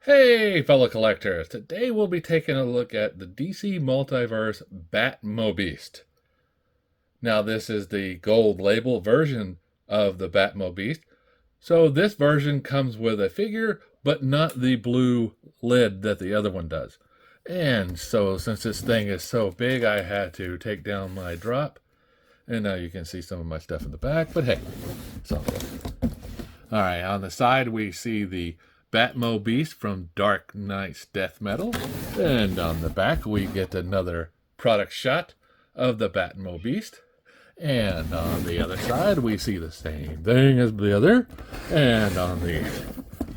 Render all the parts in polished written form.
Hey, fellow collectors! Today we'll be taking a look at the DC Multiverse Batmobeast. Now, this is the gold label version of the Batmobeast. So, this version comes with a figure, but not the blue lid that the other one does. And so, since this thing is so big, I had to take down my drop. And now you can see some of my stuff in the back, but hey, it's all good. All right, on the side, we see the Batmobeast from Dark Knight's Death Metal. And on the back, we get another product shot of the Batmobeast. And on the other side, we see the same thing as the other. And on the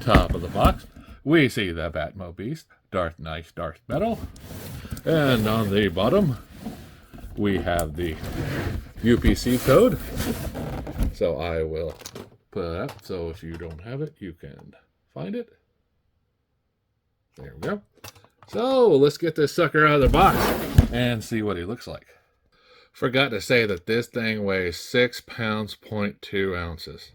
top of the box, we see the Batmobeast, Dark Knight's Death Metal. And on the bottom, we have the UPC code. So I will put it up. So if you don't have it, you can find it. There we go. So let's get this sucker out of the box and see what he looks like. Forgot to say that this thing weighs 6 pounds, 0.2 ounces.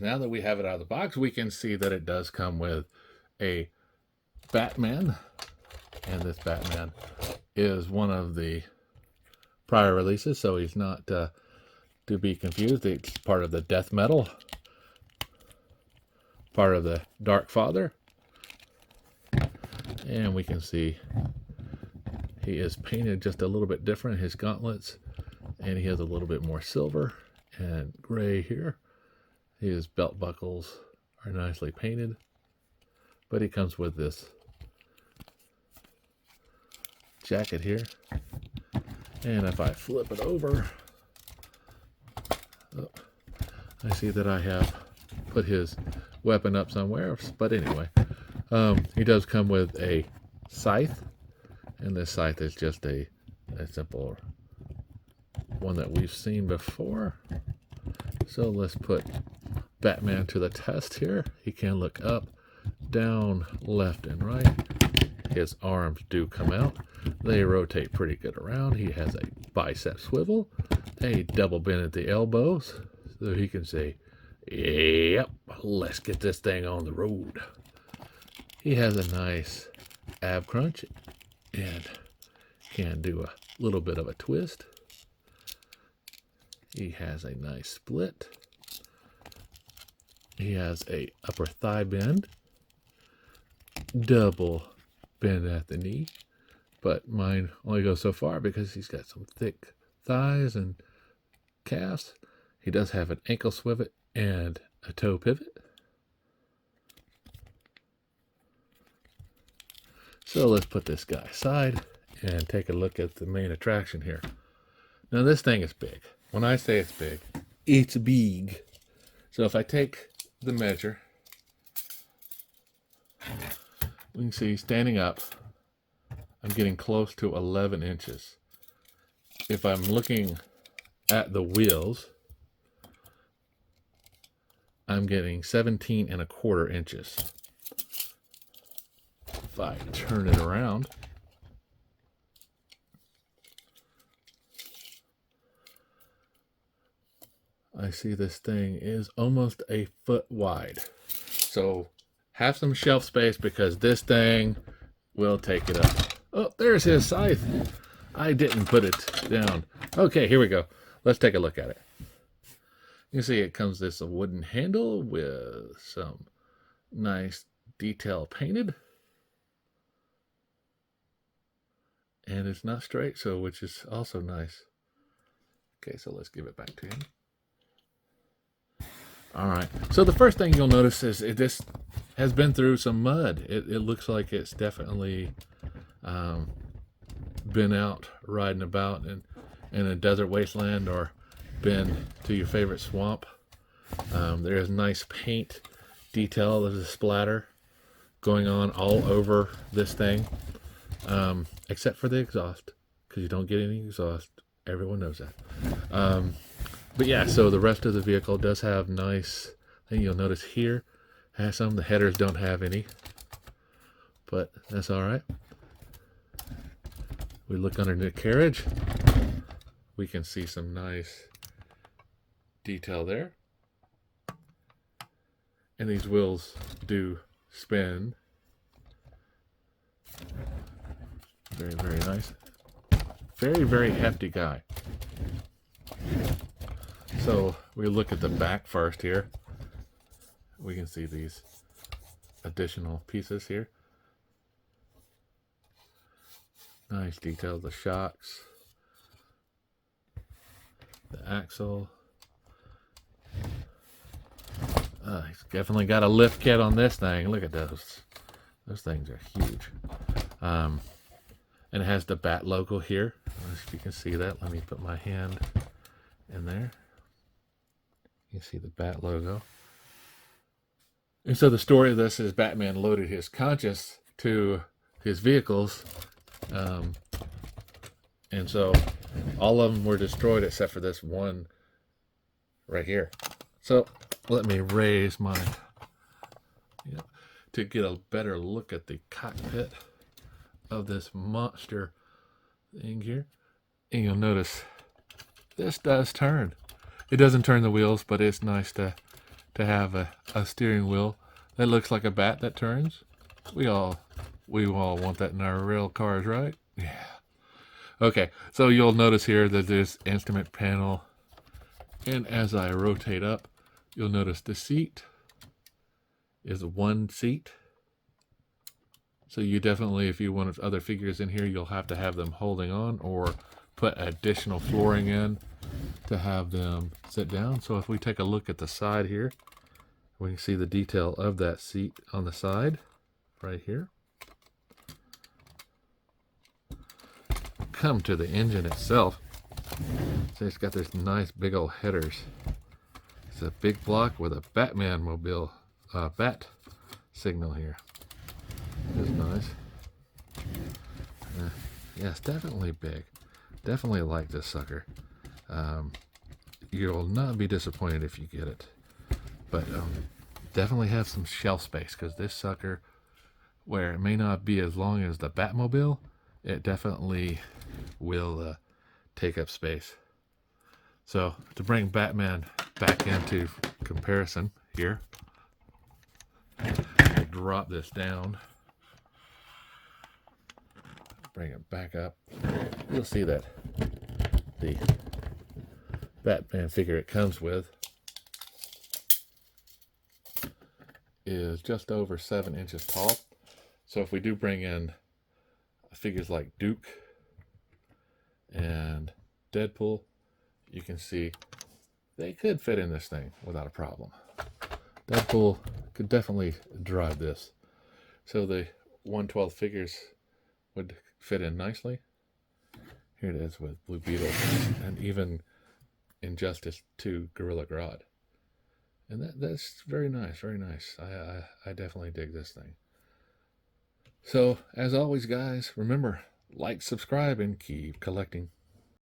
Now that we have it out of the box, we can see that it does come with a Batman. And this Batman is one of the prior releases, so he's not to be confused. It's part of the Death Metal, part of the Dark Father. And we can see he is painted just a little bit different, his gauntlets, and he has a little bit more silver and gray here. His belt buckles are nicely painted, but he comes with this jacket here. And if I flip it over, I see that I have put his weapon up somewhere. But anyway, he does come with a scythe, and this scythe is just a simple one that we've seen before. So let's put Batman to the test here. He can look up, down, left, and right. His arms do come out. They rotate pretty good around. He has a bicep swivel, a double bend at the elbows, so he can say, yep, let's get this thing on the road. He has a nice ab crunch and can do a little bit of a twist. He has a nice split. He has a upper thigh bend, double bend at the knee, but mine only goes so far because he's got some thick thighs and calves. He does have an ankle swivel and a toe pivot. So let's put this guy aside and take a look at the main attraction here. Now this thing is big. When I say it's big, it's big. So if I take the measure, we can see standing up, I'm getting close to 11 inches. If I'm looking at the wheels, I'm getting 17.25 inches. If I turn it around, I see this thing is almost a foot wide. So have some shelf space because this thing will take it up. Oh, there's his scythe. I didn't put it down. Okay, here we go. Let's take a look at it. You see it comes this wooden handle with some nice detail painted. And it's not straight, so which is also nice. Okay, so let's give it back to him. All right, so the first thing you'll notice is this has been through some mud. It looks like it's definitely been out riding about in a desert wasteland or been to your favorite swamp. There's nice paint detail. There's a splatter going on all over this thing, except for the exhaust, because you don't get any exhaust. Everyone knows that. But yeah, so the rest of the vehicle does have nice thing. You'll notice here has some. The headers don't have any, but that's all right. We look under the carriage. We can see some nice detail there. And these wheels do spin. Very, very nice. Very, very hefty guy. So we look at the back first here. We can see these additional pieces here. Nice detail. The shocks, the axle. He's definitely got a lift kit on this thing. Look at those. Those things are huge. And it has the Bat logo here. If you can see that, let me put my hand in there. You see the Bat logo. And so the story of this is Batman loaded his conscience to his vehicles. And so all of them were destroyed except for this one right here. So let me raise my, to get a better look at the cockpit of this monster thing here. And you'll notice this does turn. It doesn't turn the wheels, but it's nice to have a steering wheel that looks like a bat that turns. We all want that in our real cars, right? Yeah. Okay, so you'll notice here that this instrument panel, and as I rotate up, you'll notice the seat is one seat. So you definitely, if you want other figures in here, you'll have to have them holding on or put additional flooring in to have them sit down. So if we take a look at the side here, we can see the detail of that seat on the side right here. Come to the engine itself. So it's got this nice big old headers. It's a big block with a Batman mobile bat signal here. It's nice. Yeah, it's definitely big. Definitely like this sucker. You'll not be disappointed if you get it. But definitely have some shelf space, because this sucker, where it may not be as long as the Batmobile, it definitely will take up space. So to bring Batman back into comparison here, I'll drop this down, bring it back up. You'll see that the Batman figure it comes with is just over 7 inches tall. So if we do bring in figures like Duke and Deadpool, you can see they could fit in this thing without a problem. Deadpool could definitely drive this. So the 1/12 figures would fit in nicely. Here it is with Blue Beetle and even Injustice 2 Gorilla Grodd. And that's very nice, very nice. I definitely dig this thing. So, as always, guys, remember, like, subscribe, and keep collecting.